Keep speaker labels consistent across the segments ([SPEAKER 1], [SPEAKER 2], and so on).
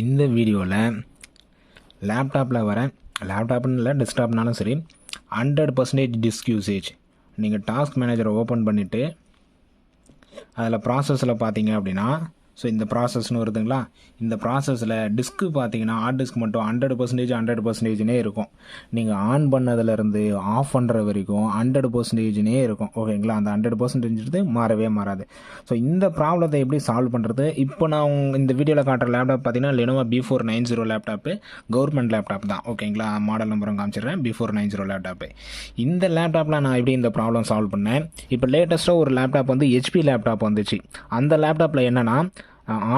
[SPEAKER 1] இந்த வீடியோவில் லேப்டாப்பில் வர லேப்டாப்னு இல்லை டெஸ்க்டாப்னாலும் சரி 100% டிஸ்க் யூசேஜ். நீங்கள் டாஸ்க் மேனேஜரை ஓப்பன் பண்ணிவிட்டு அதில் ப்ராசஸில் பார்த்தீங்க அப்படின்னா, ஸோ இந்த ப்ராசஸ்னு வருதுங்களா, இந்த ப்ராசஸில் டிஸ்க்கு பார்த்தீங்கன்னா ஹார்ட் டிஸ்க் மட்டும் 100% இருக்கும். நீங்கள் ஆன் பண்ணதுலேருந்து ஆஃப் பண்ணுற வரைக்கும் 100% இருக்கும். ஓகேங்களா, அந்த 100% மாறவே மாறாது. ஸோ இந்த ப்ராப்ளத்தை எப்படி சால்வ் பண்ணுறது? இப்போ நான் இந்த வீடியோவில் காட்டுற லேப்டாப் பார்த்தீங்கன்னா Lenovo B490 laptop, government laptop தான். ஓகேங்களா, மாடல் நம்பரும் காமிச்சிடுறேன். B490 laptop. இந்த லேப்டாப்பில் நான் எப்படி இந்த ப்ராப்ளம் சால்வ் பண்ணேன்? இப்போ லேட்டஸ்ட்டாக ஒரு லேப்டாப் வந்து HP லேப்டாப் வந்துச்சு. அந்த லேப்டாப்பில் என்னென்னா,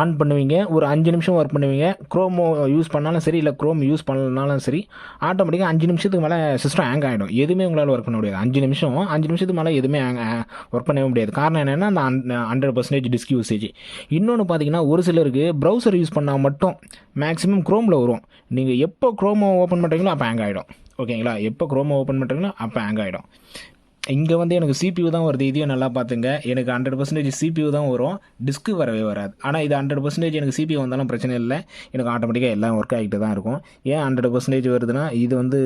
[SPEAKER 1] ஆன் பண்ணுவீங்க, ஒரு 5 நிமிஷம் ஒர்க் பண்ணுவீங்க, க்ரோமோ யூஸ் பண்ணாலும் சரி, இல்லை க்ரோம் யூஸ் பண்ணலனாலும் சரி, ஆட்டோமேட்டிக்காக 5 நிமிஷத்துக்கு மேலே சிஸ்டம் ஹேங் ஆகிடும். எதுவுமே உங்களால் ஒர்க் பண்ண முடியாது. 5 நிமிஷத்துக்கு மேலே எதுவுமே ஒர்க் பண்ணவே முடியாது. காரணம் என்னென்னா, அந்த 100% டிஸ்க் யூசேஜ். இன்னொன்று பார்த்தீங்கன்னா, ஒரு சிலருக்கு ப்ரௌசர் யூஸ் பண்ணால் மட்டும் மேக்ஸிமம் க்ரோமில் வரும். நீங்கள் எப்போ க்ரோமோ ஓப்பன் பண்ணுறீங்களோ அப்போ ஹேங் ஆகிடும். ஓகேங்களா, எப்போ க்ரோமோ ஓப்பன் பண்ணுறீங்களோ அப்போ ஹேங் ஆகிடும். இங்கே வந்து எனக்கு CPU தான் வருது. இதையும் நல்லா பார்த்துங்க. எனக்கு 100% CPU தான் வரும், டிஸ்க்கு வரவே வராது. ஆனால் இது 100% எனக்கு CPU வந்தாலும் பிரச்சனை இல்லை, எனக்கு ஆட்டோமேட்டிக்காக எல்லாம் ஒர்க் ஆகிட்டு தான் இருக்கும். ஏன் 100% வருதுன்னா, இது வந்து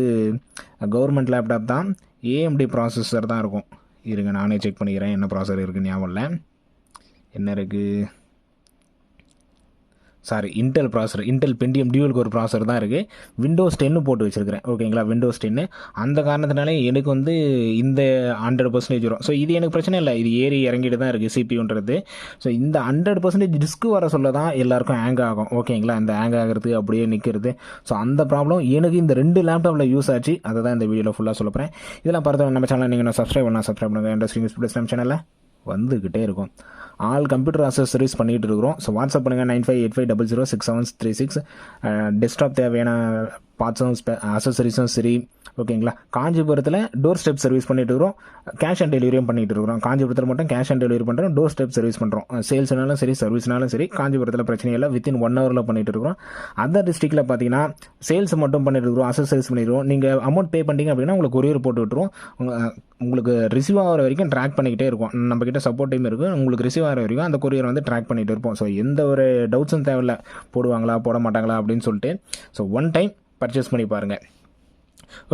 [SPEAKER 1] கவர்மெண்ட் லேப்டாப் தான், AMD ப்ராசஸர் தான் இருக்கும். இருங்க நானே செக் பண்ணிக்கிறேன் என்ன ப்ராசஸர் இருக்குது, ஞாபகம் இல்லை. என்ன இருக்குது, sorry, Intel processor, Intel Pentium dual core processor தான் இருக்குது. Windows 10 போட்டு வச்சுருக்கிறேன். ஓகேங்களா, Windows 10. அந்த காரணத்தினாலே எனக்கு வந்து இந்த 100% வரும். ஸோ இது எனக்கு பிரச்சனை இல்லை, இது ஏறி இறங்கிட்டு தான் இருக்குது CPUன்றது. ஸோ இந்த 100% டிஸ்க்கு வர சொல்ல தான் எல்லாருக்கும் ஹேங் ஆகும். ஓகேங்களா, இந்த ஹேங் ஆகிறது அப்படியே நிற்கிறது. ஸோ அந்த ப்ராப்ளம் எனக்கு இந்த 2 லேப்டாப்பில் யூஸ் ஆச்சு. அதை தான் இந்த வீடியோவில் ஃபுல்லாக சொல்ல போகிறேன். இதெல்லாம் பார்த்து நம்ம சேனல் நீங்கள் சப்ஸ்கிரைப் பண்ணுங்கள். இண்டஸ்ட்ரி ப்ளஸ் நம்ம சேனலில் வந்துக்கிட்டே இருக்கும். ஆல் கம்ப்யூட்டர் அசசரிஸ் பண்ணிகிட்டு இருக்கிறோம். ஸோ வாட்ஸ்அப் பண்ணுங்கள் 9585006736. டெஸ்க்டாப் தேவையான பார்ட்ஸும் அசசரிஸும் சரி. ஓகேங்களா, காஞ்சிபுரத்தில் டோர் ஸ்டெப் சர்வீஸ் பண்ணிகிட்டு இருக்கிறோம், கேஷ் ஆன் டெலிவரியும் பண்ணிகிட்டு இருக்கிறோம். காஞ்சிபுரத்தில் மட்டும் கேஷ் ஆன் டெலிவரி பண்ணுறோம், டோர் ஸ்டெப் சர்வீஸ் பண்ணுறோம். சேல்ஸ்னாலும் சரி, சர்வீஸ்னாலும் சரி, காஞ்சிபுரத்தில் பிரச்சனை இல்லை, வித்தின் 1 ஹவரில் பண்ணிகிட்டு இருக்கிறோம். அதர் டிஸ்ட்ரிக்டில் பார்த்தீங்கன்னா சேல்ஸ் மட்டும் பண்ணிட்டு இருக்கிறோம், அசசரிஸ் பண்ணிடுவோம். நீங்கள் அமௌண்ட் பே பண்ணிட்டீங்க அப்படின்னா உங்களுக்கு கொரியர் போட்டு விட்டுருவோம். உங்களுக்கு ரிசீவ் ஆகிற வரைக்கும் ட்ராக் பண்ணிக்கிட்டே இருக்கும். நம்மக்கிட்ட சப்போர்ட் டீம் இருக்குது, உங்களுக்கு ரிசீவ் ஆகிற வரைக்கும் அந்த கொரியர் வந்து ட்ராக் பண்ணிகிட்டு இருப்போம். ஸோ எந்த ஒரு டவுட்ஸும் தேவையில்லை, போடுவாங்களா போட மாட்டாங்களா அப்படின்னு சொல்லிட்டு. ஸோ ஒன் டைம் பர்ச்சேஸ் பண்ணி பாருங்கள்.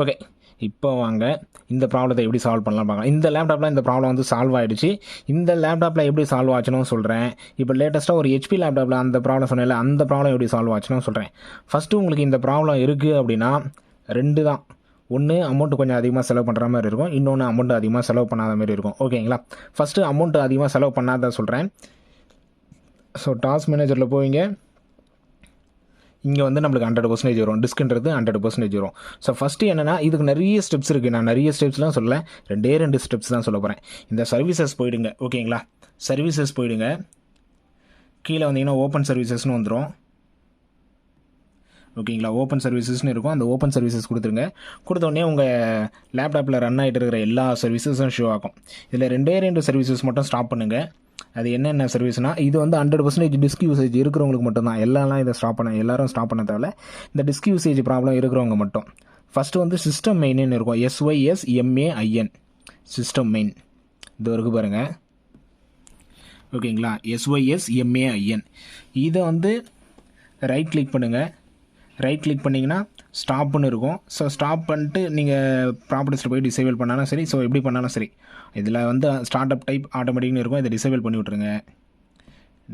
[SPEAKER 1] ஓகே, இப்போ வாங்க இந்த ப்ராப்ளத்தை எப்படி சால்வ் பண்ணலாம் பார்க்கலாம். இந்த லேப்டாப்பில் இந்த ப்ராப்ளம் வந்து சால்வ் ஆகிடுச்சு. இந்த லேப்டாப்பில் எப்படி சால்வ் ஆச்சுன்னு சொல்கிறேன். இப்போ லேட்டஸ்ட்டாக ஒரு HP லேப்டாப்பில் அந்த ப்ராப்ளம் சொன்னேன்ல, அந்த ப்ராப்ளம் எப்படி சால்வ் ஆச்சுன்னு சொல்கிறேன். ஃபஸ்ட்டு உங்களுக்கு இந்த ப்ராப்ளம் இருக்குது அப்படின்னா 2 தான். ஒன்று, அமௌண்ட்டு கொஞ்சம் அதிகமாக செலவு பண்ணுற மாதிரி இருக்கும், இன்னொன்று அமௌண்ட்டு அதிகமாக செலவு பண்ணாத மாதிரி இருக்கும். ஓகேங்களா, ஃபஸ்ட்டு அமௌண்ட்டு அதிகமாக செலவு பண்ணாத சொல்கிறேன். ஸோ டாஸ்க் மேனேஜரில் போவீங்க, இங்கே வந்து நம்மளுக்கு 100% வரும், டிஸ்க்ன்றது 100% வரும். ஸோ ஃபஸ்ட்டு என்னென்னா, இதுக்கு நிறைய ஸ்டெப்ஸ் இருக்குது. நான் நிறைய ஸ்டெப்ஸ்லாம் சொல்லலை, 2 ஸ்டெப்ஸ் தான் சொல்ல போகிறேன். இந்த சர்வீசஸ் போயிடுங்க. ஓகேங்களா, சர்வீசஸ் போயிடுங்க. கீழே வந்தீங்கன்னா ஓப்பன் சர்வீசஸ்னு வந்துடும். ஓகேங்களா, ஓப்பன் சர்வீசஸ்னு இருக்கும், அந்த ஓப்பன் சர்வீசஸ் கொடுத்துருங்க. கொடுத்தோடனே உங்கள் லேப்டாப்பில் ரன் ஆகிட்டு இருக்கிற எல்லா சர்வீசஸும் ஷோ ஆகும். இதில் 2 சர்வீசஸ் மட்டும் ஸ்டாப் பண்ணுங்கள். அது என்னென்ன சர்வீஸ்னால், இது வந்து 100% டிஸ்க் யூசேஜ் இருக்கிறவங்களுக்கு மட்டும்தான். எல்லாரும் இதை எல்லாரும் ஸ்டாப் பண்ண தேவை. இந்த டிஸ்க் யூசேஜ் ப்ராப்ளம் இருக்கிறவங்க மட்டும். ஃபஸ்ட்டு வந்து சிஸ்டம் மெயின்னு இருக்கும், SYSMAIN, சிஸ்டம் மெயின். இது வரைக்கும் பாருங்கள். ஓகேங்களா, SYSMAIN. இதை வந்து ரைட் கிளிக் பண்ணுங்கள். ரைட் கிளிக் பண்ணிங்கன்னா ஸ்டாப்னு இருக்கும். ஸோ ஸ்டாப் பண்ணிட்டு நீங்கள் ப்ராப்பர்ட்டிஸில் போய் டிசேபிள் பண்ணாலும் சரி, ஸோ எப்படி பண்ணாலும் சரி, இதில் வந்து ஸ்டார்ட் அப் டைப் ஆட்டோமேட்டிக்னு இருக்கும், இதை டிசேபிள் பண்ணி விட்ருங்க.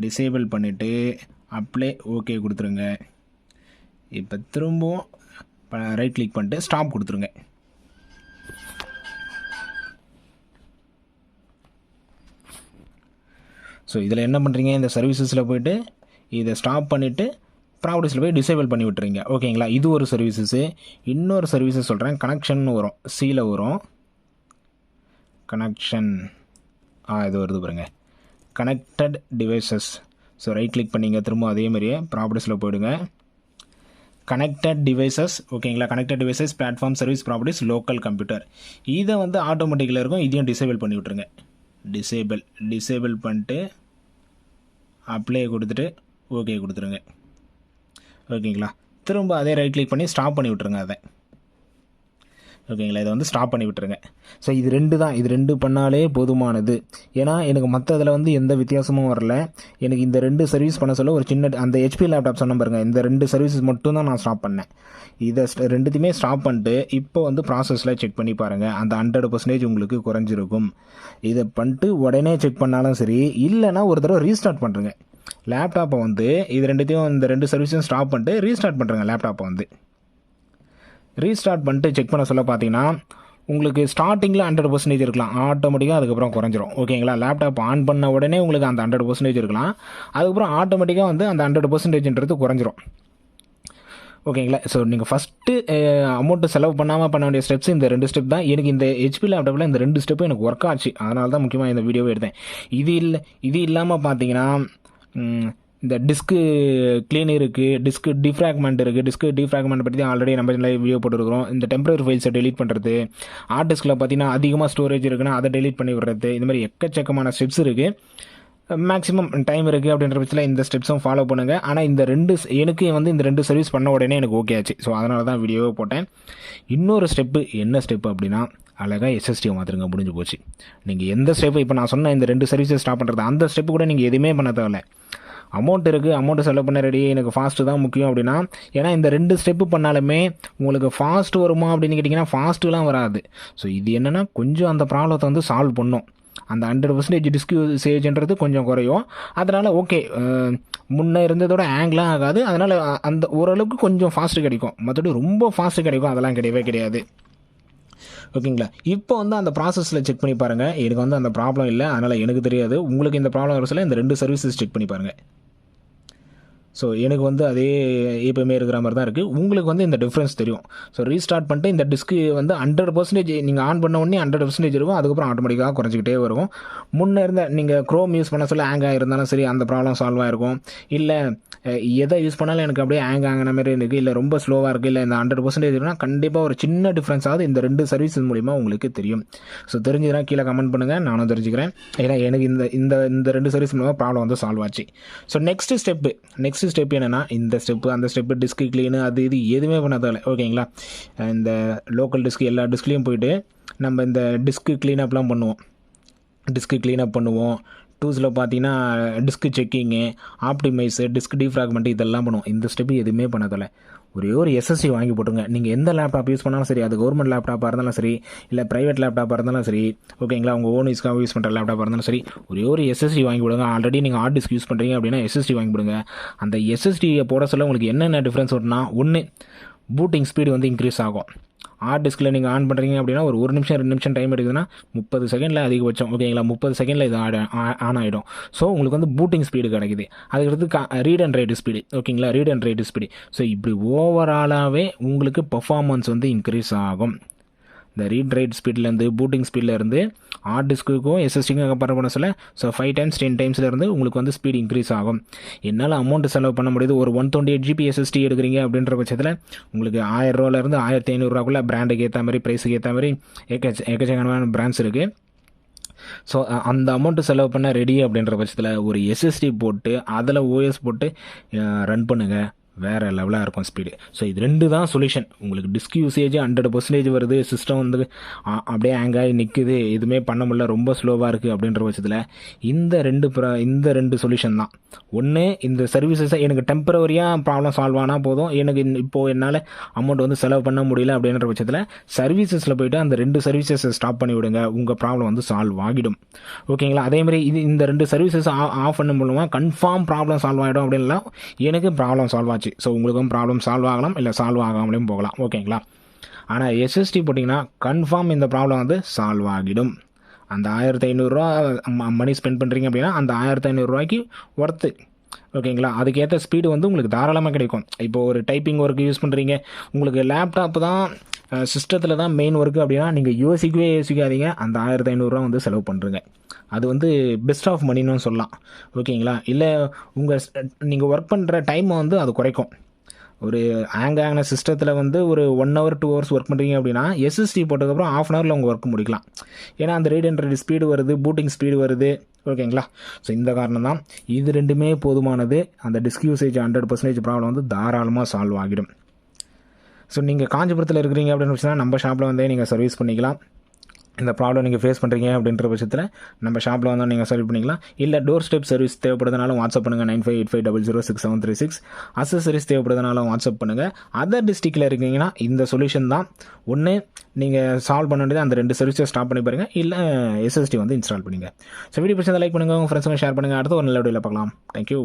[SPEAKER 1] டிசேபிள் பண்ணிவிட்டு அப்ளை ஓகே கொடுத்துருங்க. இப்போ திரும்பவும் ரைட் கிளிக் பண்ணிட்டு ஸ்டாப் கொடுத்துருங்க. ஸோ இதில் என்ன பண்ணுறீங்க, இந்த சர்வீசஸில் போய்ட்டு இதை ஸ்டாப் பண்ணிவிட்டு ப்ராப்பர்ட்டிஸில் போய் டிசேபிள் பண்ணி விட்டுறீங்க. ஓகேங்களா, இது ஒரு சர்வீசஸ்ஸு. இன்னொரு சர்வீசஸ் சொல்கிறேன், கனெக்ஷன் வரும், சீல வரும், கனெக்ஷன். இது வருது பாருங்கள், connected devices. So right click பண்ணிங்க, திரும்ப அதே மாதிரியே ப்ராப்பர்ட்டிஸில் போயிடுங்க, கனெக்டட் டிவைசஸ். ஓகேங்களா, connected devices, platform, service, properties, local computer. இதை வந்து ஆட்டோமேட்டிக்கில் இருக்கும், இதையும் டிசேபிள் பண்ணி விட்ருங்க. டிசேபிள் பண்ணிட்டு அப்ளை கொடுத்துட்டு ஓகே கொடுத்துருங்க. ஓகேங்களா, திரும்ப அதே ரைட் கிளிக் பண்ணி ஸ்டாப் பண்ணி விட்ருங்க. அதை ஓகேங்களா. இதை வந்து ஸ்டாப் பண்ணி விட்டுருங்க. ஸோ இது 2 தான், இது 2 பண்ணாலே போதுமானது. ஏன்னா எனக்கு மற்றதில் வந்து எந்த வித்தியாசமும் வரல. எனக்கு இந்த 2 சர்வீஸ் பண்ண சொல்ல ஒரு சின்ன அந்த ஹெச்பி லேப்டாப் சொன்ன பாருங்க, இந்த 2 சர்வீசஸ் மட்டும் தான் நான் ஸ்டாப் பண்ணேன். இதை 2த்தையுமே ஸ்டாப் பண்ணிட்டு இப்போ வந்து ப்ராசஸில் செக் பண்ணி பாருங்கள், அந்த 100% உங்களுக்கு குறைஞ்சிருக்கும். இதை பண்ணிட்டு உடனே செக் பண்ணாலும் சரி, இல்லைனா ஒரு தடவை ரீஸ்டார்ட் பண்ணுறங்க லேப்டாப்பை வந்து. இது 2த்தையும் இந்த 2 சர்வீஸையும் ஸ்டாப் பண்ணிட்டு ரீஸ்டார்ட் பண்ணுறங்க லேப்டாப்பை வந்து. ரீஸ்டார்ட் பண்ணிட்டு செக் பண்ண சொல்ல பார்த்தீங்கன்னா உங்களுக்கு ஸ்டார்டிங்கில் 100% இருக்கலாம், ஆட்டோமேட்டிக்காக அதுக்கப்புறம் குறைஞ்சிரும். ஓகேங்களா. லேப்டாப் ஆன் பண்ண உடனே உங்களுக்கு அந்த 100% இருக்கலாம், அதுக்கப்புறம் ஆட்டோமேட்டிக்காக வந்து அந்த 100%ன்றது குறைஞ்சிரும். ஓகேங்களா. ஸோ நீங்கள் ஃபஸ்ட்டு அமௌண்ட்டு செலவு பண்ணாமல் பண்ண வேண்டிய ஸ்டெப்ஸ் இந்த 2 ஸ்டெப் தான். எனக்கு இந்த ஹெச்பி லேப்டாப்பில் இந்த 2 ஸ்டெப்பும் எனக்கு ஒர்க் ஆச்சு, அதனால தான் முக்கியமாக இந்த வீடியோவை எடுத்தேன். இது இல்லாமல் பார்த்தீங்கன்னா இந்த டிஸ்க்கு க்ளீன் இருக்குது, டிஸ்க்கு டிஃப்ராக்மெண்ட் இருக்குது. டிஸ்க்கு டிஃப்ராக்மெண்ட் பற்றி ஆல்ரெடி நம்ம வீடியோ போட்டுருக்கிறோம். இந்த டெம்பரரி ஃபைல்ஸை டெலீட் பண்ணுறது, ஹார்ட் டிஸ்கில் பார்த்தீங்கன்னா அதிகமாக ஸ்டோரேஜ் இருக்குன்னா அதை டெலீட் பண்ணி விடுறது, இந்த மாதிரி எக்கச்சக்கமான ஸ்டெப்ஸ் இருக்குது. மேக்ஸிமம் டைம் இருக்குது அப்படின்ற பட்சத்தில் இந்த ஸ்டெப்ஸும் ஃபாலோ பண்ணுங்கள். ஆனால் இந்த 2 எனக்கு வந்து இந்த 2 சர்வீஸ் பண்ண உடனே எனக்கு ஓகே ஆச்சு. ஸோ அதனால தான் வீடியோவை போட்டேன். இன்னொரு ஸ்டெப்பு என்ன ஸ்டெப்பு அப்படின்னா, அழகாக எஸ்எஸ்டியை மாற்றுங்க, முடிஞ்சு போச்சு. நீங்கள் எந்த ஸ்டெப்பு இப்போ நான் சொன்ன இந்த 2 சர்வீஸை ஸ்டாப் பண்ணுறது, அந்த ஸ்டெப்பு கூட நீங்கள் எதுவுமே பண்ண தேவையில்ல. அமௌண்ட் இருக்குது, அமௌண்ட்டு செலவு பண்ண ரெடி, எனக்கு ஃபாஸ்ட்டு தான் முக்கியம் அப்படின்னா, ஏன்னா இந்த 2 ஸ்டெப்பு பண்ணாலுமே உங்களுக்கு ஃபாஸ்ட் வருமா அப்படின்னு கேட்டிங்கன்னா ஃபாஸ்ட்டுலாம் வராது. ஸோ இது என்னென்னா கொஞ்சம் அந்த ப்ராப்ளத்தை வந்து சால்வ் பண்ணும். அந்த 100% டிஸ்க் யூசேஜ்ன்றது கொஞ்சம் குறையும். அதனால் ஓகே, முன்னே இருந்ததோட ஆங்கிளாக ஆகாது. அதனால் அந்த ஓரளவுக்கு கொஞ்சம் ஃபாஸ்ட்டு கிடைக்கும், மற்றபடி ரொம்ப ஃபாஸ்ட்டு கிடைக்கும் அதெல்லாம் கிடையவே கிடையாது. ஓகேங்களா. இப்போ வந்து அந்த ப்ராசஸில் செக் பண்ணி பாருங்கள். எனக்கு வந்து அந்த ப்ராப்ளம் இல்லை, அதனால் எனக்கு தெரியாது. உங்களுக்கு இந்த ப்ராப்ளம் வர சொல்ல இந்த 2 சர்வீசஸ் செக் பண்ணி பாருங்கள். ஸோ எனக்கு வந்து அதே எப்போயுமே இருக்கிற மாதிரி தான் இருக்குது. உங்களுக்கு வந்து இந்த டிஃப்ரென்ஸ் தெரியும். ஸோ ரீஸ்டார்ட் பண்ணிட்டு இந்த டிஸ்க்கு வந்து 100% நீங்கள் ஆன் பண்ண உடனே 100% இருக்கும், அதுக்கப்புறம் ஆட்டோமேட்டிக்காக குறைஞ்சிக்கிட்டே வரும். முன்னே இருந்த நீங்கள் க்ரோம் யூஸ் பண்ண சொல்ல ஹேங் ஆகிருந்தாலும் சரி, அந்த ப்ராப்ளம் சால்வ் ஆகிருக்கும். இல்லை எதை யூஸ் பண்ணாலும் எனக்கு அப்படியே ஹேங் ஆகின மாதிரி இருக்குது, இல்லை ரொம்ப ஸ்லோவாக இருக்குது, இல்லை இந்த 100% இருக்குன்னா கண்டிப்பாக ஒரு சின்ன டிஃப்ரென்ஸ் ஆகுது இந்த 2 சர்வீஸ் மூலிமா உங்களுக்கு தெரியும். ஸோ தெரிஞ்சதுன்னா கீழே கமெண்ட் பண்ணுங்கள், நானும் தெரிஞ்சுக்கிறேன். ஏன்னா எனக்கு இந்த 2 சர்வீஸ் மூலமாக ப்ராப்ளம் வந்து சால்வ் ஆச்சு. ஸோ நெக்ஸ்ட் ஸ்டெப் என்னென்னா, இந்த ஸ்டெப்பு அந்த ஸ்டெப்பு டிஸ்க்கு க்ளீனு அது இது எதுவுமே பண்ண தேவை. ஓகேங்களா. இந்த லோக்கல் டிஸ்க்கு எல்லா டிஸ்க்லேயும் போயிட்டு நம்ம இந்த டிஸ்க்கு க்ளீனப்லாம் பண்ணுவோம். டூஸில் பார்த்தீங்கன்னா டிஸ்க்கு செக்கிங்கு, ஆப்டிமைஸு, டிஸ்க் டிஃப்ராக்மெண்ட் இதெல்லாம் பண்ணுவோம். இந்த ஸ்டெப்பு எதுவுமே பண்ண தேவை. ஒரே ஒரு எஸ்எஸ்டி வாங்கி போட்டுருங்க. நீங்கள் எந்த லேப்டாப் யூஸ் பண்ணாலும் சரி, அது கவர்மெண்ட் லேப்டாப்பாக இருந்தாலும் சரி, இல்லை ப்ரைவேட் லேப்டாப்பாக இருந்தாலும் சரி, ஓகேங்களா, உங்கள் ஓன் யூஸ்க்காக யூஸ் பண்ணுற லேப்டாப்பாக இருந்தாலும் சரி, ஒரே ஒரு எஸ்எஸ்டி வாங்கி விடுங்க. ஆல்ரெடி நீங்கள் ஹார்ட் டிஸ்க் யூஸ் பண்ணுறீங்க அப்படின்னா எஸ்எஸ்டி வாங்கி விடுங்க. அந்த எஸ்எஸ்டியை போட சொல்ல உங்களுக்கு என்னென்ன டிஃப்ரென்ஸ் வரும்னா, ஒன்று பூட்டிங் ஸ்பீடு வந்து இன்க்ரீஸ் ஆகும். ஹார்ட் டிஸ்கில் நீங்கள் ஆன் பண்ணுறீங்க அப்படின்னா ஒரு நிமிஷம் 2 நிமிஷம் டைம் எடுக்குதுன்னா 30 செகண்டில் அதிகபட்சம். ஓகேங்களா. 30 செகண்டில் இது ஆன் ஆகிடும். ஸோ உங்களுக்கு வந்து பூட்டிங் ஸ்பீடு கிடைக்குது. அதுக்கடுத்து ரீட் அண்ட் ரைட் ஸ்பீடு. ஓகேங்களா. Read and write speed. So இப்படி ஓவராலாகவே உங்களுக்கு பர்ஃபார்மன்ஸ் வந்து இன்க்ரீஸ் ஆகும். இந்த ரீட் ரைட் ஸ்பீட்லேருந்து பூட்டிங் ஸ்பீட்லேருந்து ஹார்ட் டிஸ்க்குக்கும் எஸ்எஸ்டிக்கும் கம்பேர் பண்ண சொல்ல ஸோ 5 டைம்ஸ் 10 டைம்ஸ்லேருந்து உங்களுக்கு வந்து ஸ்பீட் இன்க்ரீஸ் ஆகும். என்னால் அமௌண்ட் செலவு பண்ண முடியுது. ஒரு 128 GB எஸ்எஸ்டி எடுக்கிறீங்க அப்படின்ற பட்சத்தில் உங்களுக்கு 1000 ரூபாயிலேருந்து 1500 பிராண்டுக்கு ஏற்ற மாதிரி, ப்ரைஸுக்கு ஏற்ற மாதிரி எக்கச்சக்கமான பிராண்ட்ஸ் இருக்குது. ஸோ அந்த அமௌண்ட்டு செலவு பண்ண ரெடி அப்படின்ற பட்சத்தில் ஒரு எஸ்எஸ்டி போட்டு அதில் ஓஎஸ் போட்டு ரன் பண்ணுங்கள், வேறு லெவலாக இருக்கும் ஸ்பீடு. ஸோ இது 2 தான் சொல்யூஷன். உங்களுக்கு டிஸ்க் யூசேஜ் 100% வருது, சிஸ்டம் வந்து அப்படியே ஹேங் ஆகி நிற்குது, எதுவுமே பண்ண முடியல, ரொம்ப ஸ்லோவாக இருக்குது அப்படின்ற பட்சத்தில் இந்த 2 சொல்யூஷன் தான். ஒன்று, இந்த சர்வீசஸை எனக்கு டெம்பரவரியாக ப்ராப்ளம் சால்வ் ஆனால் போதும், எனக்கு இப்போது என்னால் அமௌண்ட் வந்து செலவு பண்ண முடியல அப்படின்ற பட்சத்தில் சர்வீசஸில் போய்ட்டு அந்த 2 சர்வீசஸை ஸ்டாப் பண்ணி விடுங்க, உங்கள் ப்ராப்ளம் வந்து சால்வ் ஆகிடும். ஓகேங்களா. அதேமாதிரி இந்த 2 சர்வீசஸ் ஆஃப் பண்ண மூலமாக கன்ஃபார்ம் ப்ராப்ளம் சால்வ் ஆகிடும் அப்படின்லாம் எனக்கு ப்ராப்ளம் சால்வ் ஆச்சு. ஸோ உங்களுக்கும் ப்ராப்ளம் சால்வ் ஆகலாம், இல்லை சால்வ் ஆகாமலேயும் போகலாம். ஓகேங்களா. ஆனால் எஸ்எஸ்டி போட்டிங்கன்னா கன்ஃபார்ம் இந்த ப்ராப்ளம் வந்து சால்வ் ஆகிடும். அந்த 1500 மணி ஸ்பெண்ட் பண்ணுறீங்க அப்படின்னா அந்த 1500 ஒர்த்து. ஓகேங்களா. அதுக்கேற்ற ஸ்பீடு வந்து உங்களுக்கு தாராளமாக கிடைக்கும். இப்போது ஒரு டைப்பிங் ஒர்க்கு யூஸ் பண்ணுறீங்க, உங்களுக்கு லேப்டாப் தான் சிஸ்டத்தில் தான் மெயின் ஒர்க்கு அப்படின்னா நீங்கள் யோசிக்காதீங்க, அந்த 1500 வந்து செலவு பண்ணுறீங்க. அது வந்து பெஸ்ட் ஆஃப் மணின்னு சொல்லலாம். ஓகேங்களா. இல்லை நீங்கள் ஒர்க் பண்ணுற டைமை வந்து அது குறைக்கும். ஒரு ஹேங் ஆகின சிஸ்டத்தில் வந்து ஒரு 1 hour 2 hours ஒர்க் பண்ணுறீங்க அப்படின்னா எஸ்எஸ்டி போட்டதுக்கப்புறம் 1/2 hour உங்கள் ஒர்க் முடிக்கலாம். ஏன்னா அந்த ரீட் அண்ட் ரைட் ஸ்பீடு வருது, பூட்டிங் ஸ்பீடு வருது. ஓகேங்களா. ஸோ இந்த காரணம் தான். இது 2மே போதுமானது. அந்த டிஸ்க் யூசேஜ் 100% ப்ராப்ளம் வந்து தாராளமாக சால்வ் ஆகிடும். ஸோ நீங்கள் காஞ்சிபுரத்தில் இருக்கிறீங்க அப்படின்னு வச்சுன்னா நம்ம ஷாப்பில் வந்து நீங்கள் சர்வீஸ் பண்ணிக்கலாம். இந்த ப்ராப்ளம் நீங்கள் ஃபேஸ் பண்ணுறீங்க அப்படின்ற பட்சத்தில் நம்ம ஷாப்பில் வந்து நீங்கள் சால்வ் பண்ணிக்கலாம். இல்லை டோர் ஸ்டெப் சர்வீஸ் தேவைப்படுறதுனாலும் வாட்ஸ்அப் பண்ணுங்கள் 9585006736. அசசரிஸ் தேவைப்படுறதுனாலும் வாட்ஸ்அப் பண்ணுங்கள். அதர் டிஸ்ட்ரிக்டில் இருக்கீங்கன்னா இந்த சொல்யூஷன் தான். ஒன்று நீங்கள் சால்வ் பண்ண வேண்டியது அந்த 2 சர்வீஸை ஸ்டாப் பண்ணி பாருங்கள், இல்லை SSD வந்து இன்ஸ்டால் பண்ணுங்கள். ஸோ வீடியோ பிடிச்சதை லைக் பண்ணுங்கள், உங்கள் ஃப்ரெண்ட்ஸுங்க ஷேர் பண்ணுங்கள். அடுத்து ஒரு நல்ல வீடியோவில் பார்க்கலாம். தேங்க்யூ.